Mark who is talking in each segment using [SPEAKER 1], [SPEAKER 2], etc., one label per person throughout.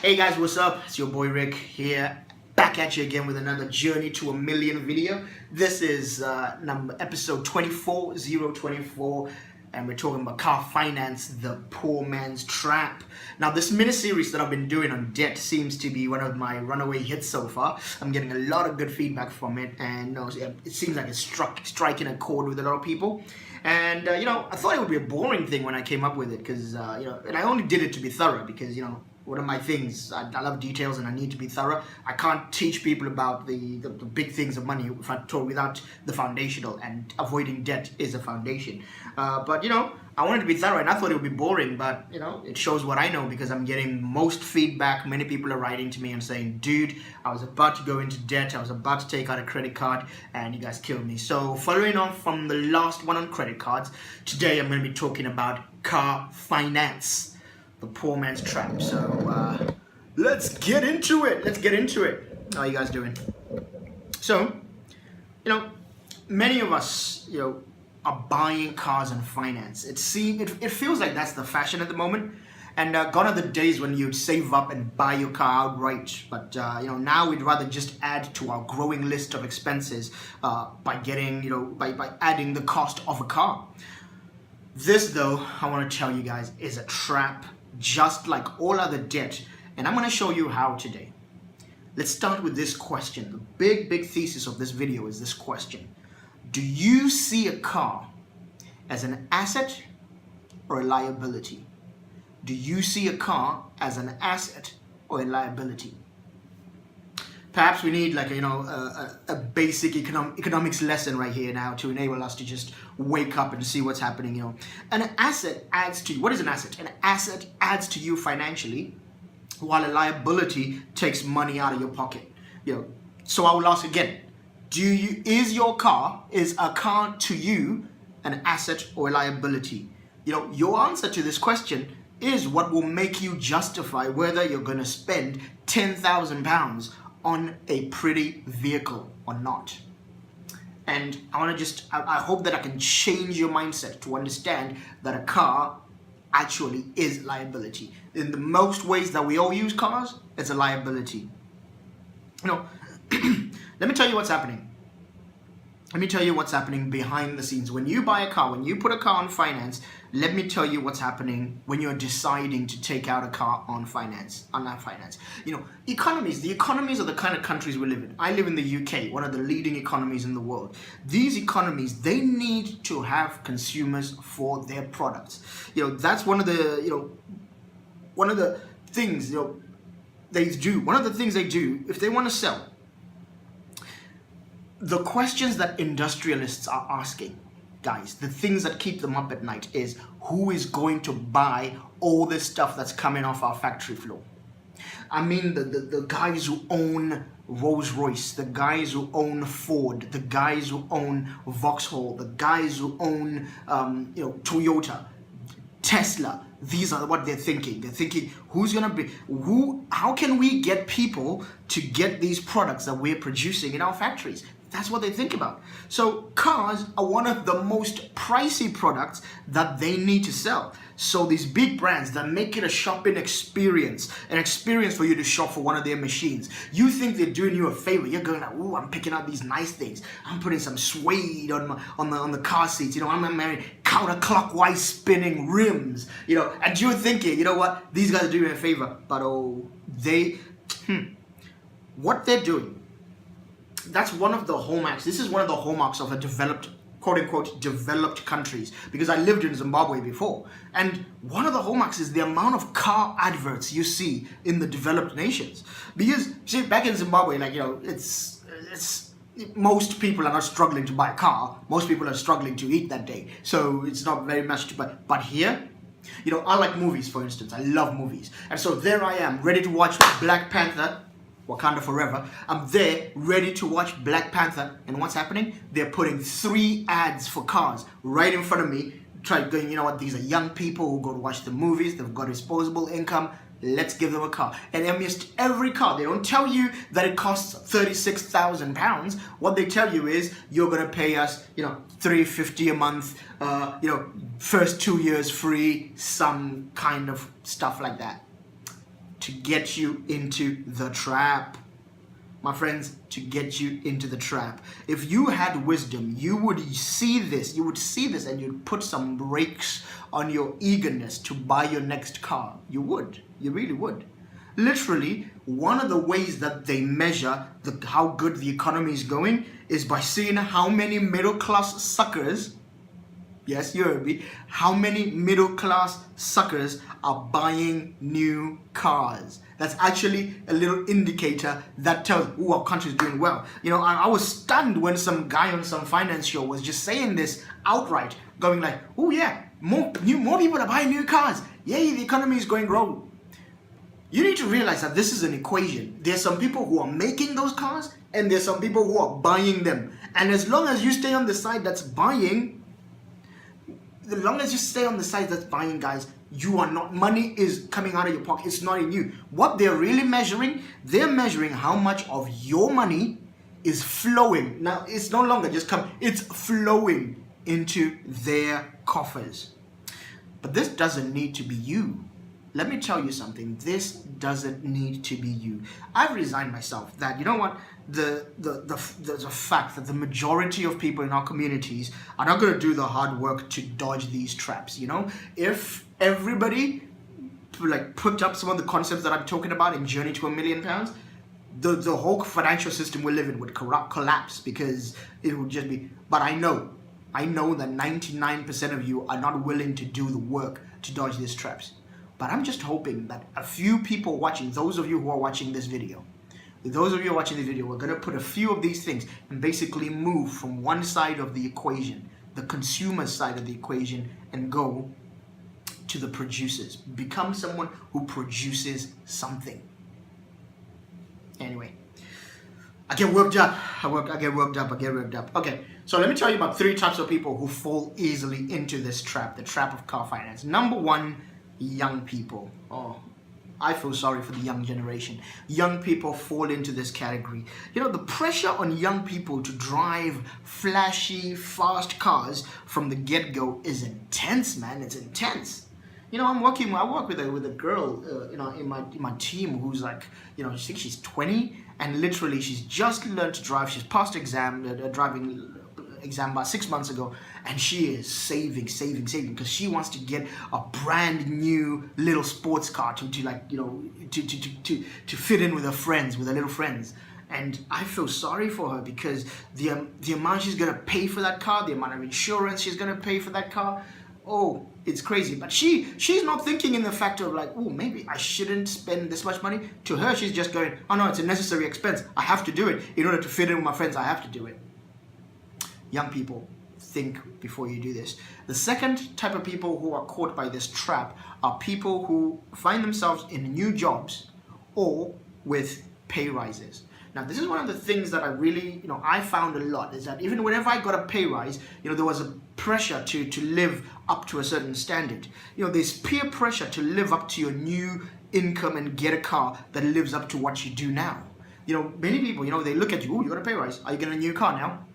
[SPEAKER 1] Hey guys, what's up? It's your boy Rick here, back at you again with another Journey to a Million video. This is episode 24024, and we're talking about car finance, the poor man's trap. Now, this mini-series that I've been doing on debt seems to be one of my runaway hits so far. I'm getting a lot of good feedback from it, and it seems like it's striking a chord with a lot of people. And I thought it would be a boring thing when I came up with it, because and I only did it to be thorough, because one of my things, I love details and I need to be thorough. I can't teach people about the big things of money if I told without the foundational, and avoiding debt is a foundation. But I wanted to be thorough, and I thought it would be boring, but it shows what I know, because I'm getting most feedback. Many people are writing to me and saying, dude, I was about to go into debt, I was about to take out a credit card, and you guys killed me. So following on from the last one on credit cards, today I'm going to be talking about car finance, the poor man's trap. So let's get into it. How are you guys doing? So, many of us, are buying cars on finance. It feels like that's the fashion at the moment. And gone are the days when you'd save up and buy your car outright. But now we'd rather just add to our growing list of expenses by getting, by adding the cost of a car. This, though, I want to tell you guys, is a trap, just like all other debt, and I'm going to show you how today. Let's start with this question. The big thesis of this video is this question: do you see a car as an asset or a liability? Do you see a car as an asset or a liability? Perhaps we need a basic economics lesson right here now to enable us to just wake up and see what's happening. An asset adds to you. What is an asset? An asset adds to you financially, while a liability takes money out of your pocket. So I will ask again: is a car to you an asset or a liability? Your answer to this question is what will make you justify whether you're going to spend £10,000 on a pretty vehicle or not. And I hope that I can change your mindset to understand that a car actually is liability. In the most ways that we all use cars, it's a liability. Let me tell you what's happening. Let me tell you what's happening behind the scenes. When you buy a car, when you put a car on finance, let me tell you what's happening when you're deciding to take out a car on finance, the economies are the kind of countries we live in. I live in the UK, one of the leading economies in the world. These economies, they need to have consumers for their products. That's one of the things, they do. One of the things they do if they want to sell. The questions that industrialists are asking, guys, the things that keep them up at night is, who is going to buy all this stuff that's coming off our factory floor? I mean, the guys who own Rolls-Royce, the guys who own Ford, the guys who own Vauxhall, the guys who own Toyota, Tesla. These are what they're thinking. They're thinking, how can we get people to get these products that we're producing in our factories? That's what they think about. So cars are one of the most pricey products that they need to sell. So these big brands that make it a shopping experience, an experience for you to shop for one of their machines, you think they're doing you a favor. You're going like, ooh, I'm picking out these nice things. I'm putting some suede on the car seats. I'm wearing counterclockwise spinning rims. And you're thinking, you know what? These guys are doing me a favor. But what they're doing. That's one of the hallmarks. This is one of the hallmarks of a developed, quote-unquote, developed countries. Because I lived in Zimbabwe before. And one of the hallmarks is the amount of car adverts you see in the developed nations. Because, see, back in Zimbabwe, most people are not struggling to buy a car. Most people are struggling to eat that day. So it's not very much to buy. But here, I like movies, for instance. I love movies. And so there I am, ready to watch Black Panther, Wakanda Forever. I'm there, ready to watch Black Panther, and what's happening? They're putting 3 ads for cars right in front of me, going, these are young people who go to watch the movies, they've got disposable income, let's give them a car. And almost every car, they don't tell you that it costs £36,000. What they tell you is, you're going to pay us, $350 a month, first 2 years free, some kind of stuff like that. to get you into the trap. My friends, to get you into the trap. If you had wisdom, you would see this, and you'd put some brakes on your eagerness to buy your next car. You really would. Literally, one of the ways that they measure how good the economy is going is by seeing how many middle-class suckers, yes, you heard me, how many middle-class suckers are buying new cars. That's actually a little indicator that tells, oh, our country is doing well. You know, I was stunned when some guy on some finance show was just saying this outright, going like, oh yeah, more people are buying new cars. Yay, the economy is going wrong. You need to realize that this is an equation. There's some people who are making those cars, and there's some people who are buying them. And as long as you stay on the side that's buying, guys, you are not, money is coming out of your pocket. It's not in you. What they're really measuring, they're measuring how much of your money is flowing. Now, it's no longer just it's flowing into their coffers. But this doesn't need to be you. Let me tell you something. This doesn't need to be you. I've resigned myself that, you know what, the fact that the majority of people in our communities are not going to do the hard work to dodge these traps. You know, if everybody put up some of the concepts that I'm talking about in Journey to £1 Million, the whole financial system we live in would collapse, because it would just be. But I know that 99% of you are not willing to do the work to dodge these traps. But I'm just hoping that a few people watching, those of you who are watching this video, we're going to put a few of these things and basically move from one side of the equation, the consumer side of the equation, and go to the producers. Become someone who produces something. Anyway, I get worked up. I get worked up. Okay, so let me tell you about 3 types of people who fall easily into this trap, the trap of car finance. Number 1, young people. Oh, I feel sorry for the young generation. Young people fall into this category. You know, the pressure on young people to drive flashy, fast cars from the get-go is intense, man. It's intense. You know, I work with a girl, in my team who's like, you know, I think she's 20, and literally she's just learned to drive. She's passed driving exam about 6 months ago, and she is saving because she wants to get a brand new little sports car to fit in with her little friends. And I feel sorry for her, because the amount she's gonna pay for that car, the amount of insurance she's gonna pay for that car, oh, it's crazy. But she's not thinking in the factor of like, oh, maybe I shouldn't spend this much money. To her, she's just going, oh no, it's a necessary expense. I have to do it in order to fit in with my friends. I have to do it. Young people, think before you do this. The second type of people who are caught by this trap are people who find themselves in new jobs or with pay rises. Now, this is one of the things that I really, I found a lot, is that even whenever I got a pay rise, there was a pressure to live up to a certain standard. There's peer pressure to live up to your new income and get a car that lives up to what you do now. Many people, they look at you, oh, you got a pay rise. Are you getting a new car now?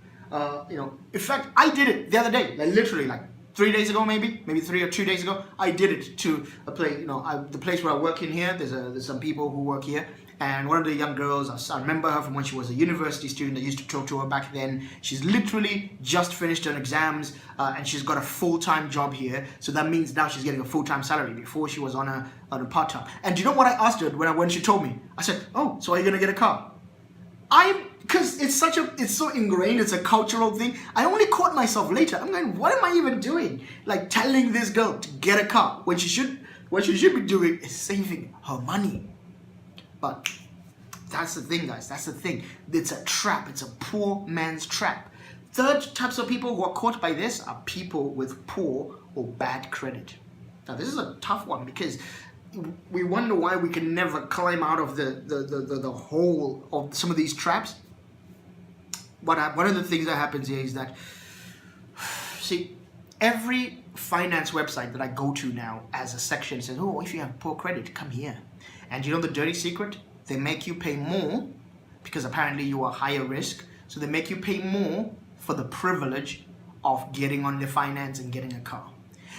[SPEAKER 1] In fact, I did it the other day, literally 3 days ago, maybe 3 or 2 days ago. I did it to a place, the place where I work in here. There's some people who work here, and one of the young girls, I remember her from when she was a university student. I used to talk to her back then. She's literally just finished her exams, and she's got a full-time job here. So that means now she's getting a full-time salary. Before, she was on a part-time. And do you know what I asked her when she told me? I said, oh, so are you gonna get a car? Because it's so ingrained, it's a cultural thing. I only caught myself later. I'm going, what am I even doing? Telling this girl to get a car when she should be doing is saving her money. But that's the thing, guys. That's the thing. It's a trap. It's a poor man's trap. Third types of people who are caught by this are people with poor or bad credit. Now, this is a tough one, because we wonder why we can never climb out of the hole of some of these traps. One of the things that happens here is that, see, every finance website that I go to now as a section says, oh, if you have poor credit, come here. And you know the dirty secret? They make you pay more because apparently you are higher risk. So they make you pay more for the privilege of getting on the finance and getting a car.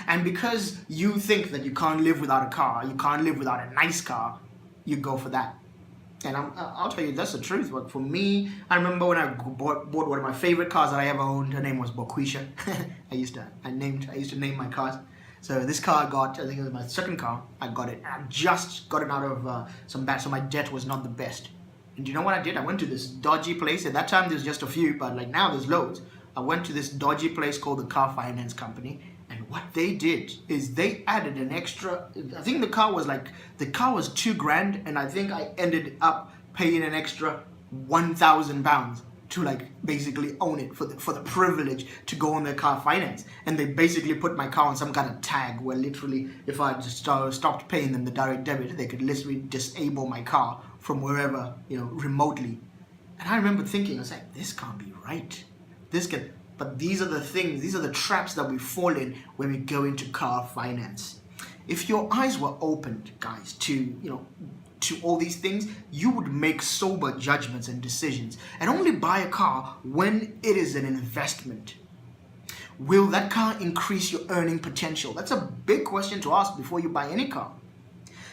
[SPEAKER 1] And because you think that you can't live without a car, you can't live without a nice car, you go for that. And I'll tell you, that's the truth. But for me, I remember when I bought one of my favorite cars that I ever owned. Her name was Boquisha. I used to name my cars. So this car I got, I think it was my second car. I got it. I just got it out of some bad, so my debt was not the best. And do you know what I did? I went to this dodgy place. At that time, there's just a few, but like now there's loads. I went to this dodgy place called the Car Finance Company. And what they did is they added an extra, I think the car was £2,000, and I think I ended up paying an extra £1,000 to like basically own it for the privilege to go on their car finance. And they basically put my car on some kind of tag where literally if I just stopped paying them the direct debit, they could literally disable my car from wherever, remotely. And I remember thinking, I was like, this can't be right. But these are the things, these are the traps that we fall in when we go into car finance. If your eyes were opened, guys, to all these things, you would make sober judgments and decisions and only buy a car when it is an investment. Will that car increase your earning potential? That's a big question to ask before you buy any car.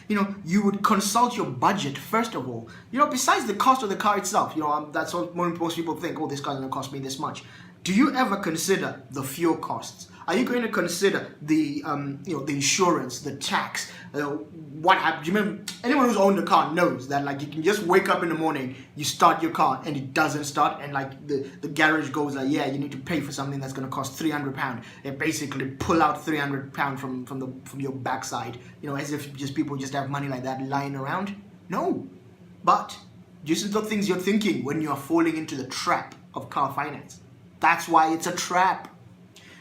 [SPEAKER 1] You would consult your budget first of all. Besides the cost of the car itself, that's what most people think, oh, this car's gonna cost me this much. Do you ever consider the fuel costs? Are you going to consider the the insurance, the tax? What happens? You remember, anyone who's owned a car knows that like you can just wake up in the morning, you start your car and it doesn't start, and like the garage goes like, yeah, you need to pay for something that's going to cost £300. They basically pull out £300 from your backside, as if people just have money like that lying around. No, but this is the things you're thinking when you are falling into the trap of car finance. That's why it's a trap.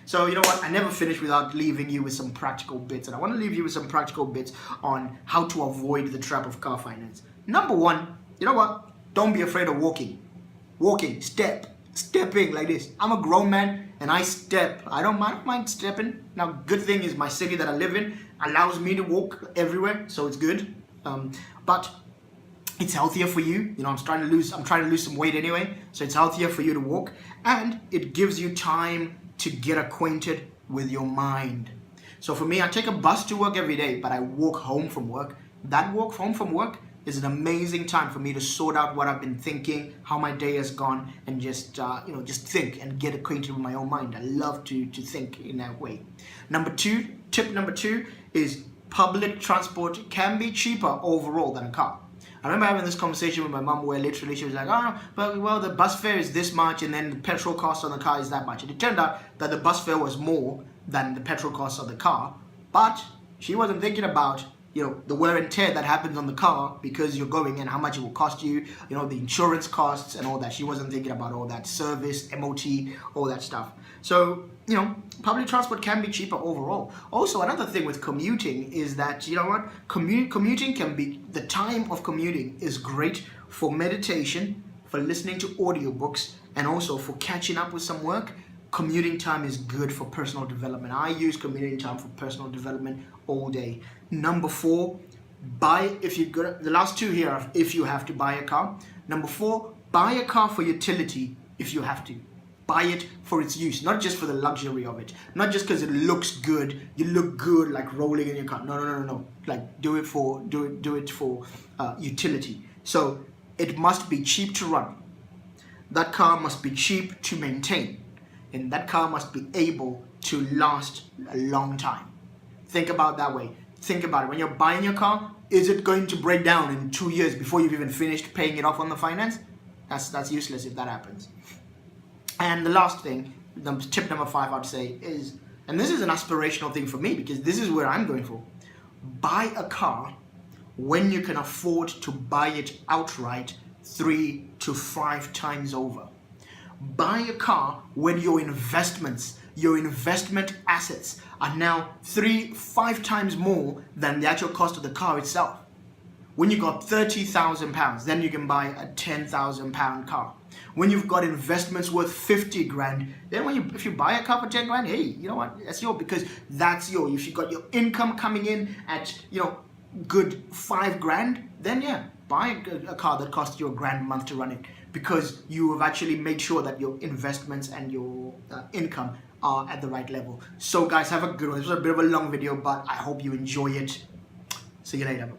[SPEAKER 1] So you know what, I never finish without leaving you with some practical bits, and I want to leave you with some practical bits on how to avoid the trap of car finance. Number one, you know what, don't be afraid of walking, stepping like this. I'm a grown man and I step. I don't mind stepping. Now, good thing is my city that I live in allows me to walk everywhere, so it's good. But it's healthier for you. I'm trying to lose some weight anyway, so it's healthier for you to walk, and it gives you time to get acquainted with your mind. So for me, I take a bus to work every day, but I walk home from work. That walk home from work is an amazing time for me to sort out what I've been thinking, how my day has gone, and just think and get acquainted with my own mind. I love to think in that way. Tip number two is public transport can be cheaper overall than a car. I remember having this conversation with my mom where literally she was like, the bus fare is this much and then the petrol cost on the car is that much. And it turned out that the bus fare was more than the petrol cost of the car, but she wasn't thinking about the wear and tear that happens on the car because you're going and how much it will cost you, the insurance costs and all that. She wasn't thinking about all that service, MOT, all that stuff. So, public transport can be cheaper overall. Also, another thing with commuting is that, the time of commuting is great for meditation, for listening to audiobooks, and also for catching up with some work. Commuting time is good for personal development. I use commuting time for personal development all day. Number four, the last two here are if you have to buy a car. Number four, buy a car for utility if you have to. Buy it for its use, not just for the luxury of it, not just because it looks good. You look good like rolling in your car. No. Like do it for utility. So it must be cheap to run. That car must be cheap to maintain, and that car must be able to last a long time. Think about that way. Think about it. When you're buying your car, is it going to break down in 2 years before you've even finished paying it off on the finance? That's useless if that happens. And the last thing, tip number 5, I'd say is, and this is an aspirational thing for me because this is where I'm going for, buy a car when you can afford to buy it outright 3 to 5 times over. Buy a car when your investment assets are now 3-5 times more than the actual cost of the car itself. When you got £30,000, then you can buy a £10,000 car. When you've got investments worth 50 grand, then if you buy a car for 10 grand, hey, you know what? That's yours because that's yours. If you've got your income coming in at, good 5 grand, then yeah, buy a car that costs you £1,000 a month to run it because you have actually made sure that your investments and your income are at the right level. So guys, have a good one. This was a bit of a long video, but I hope you enjoy it. See you later.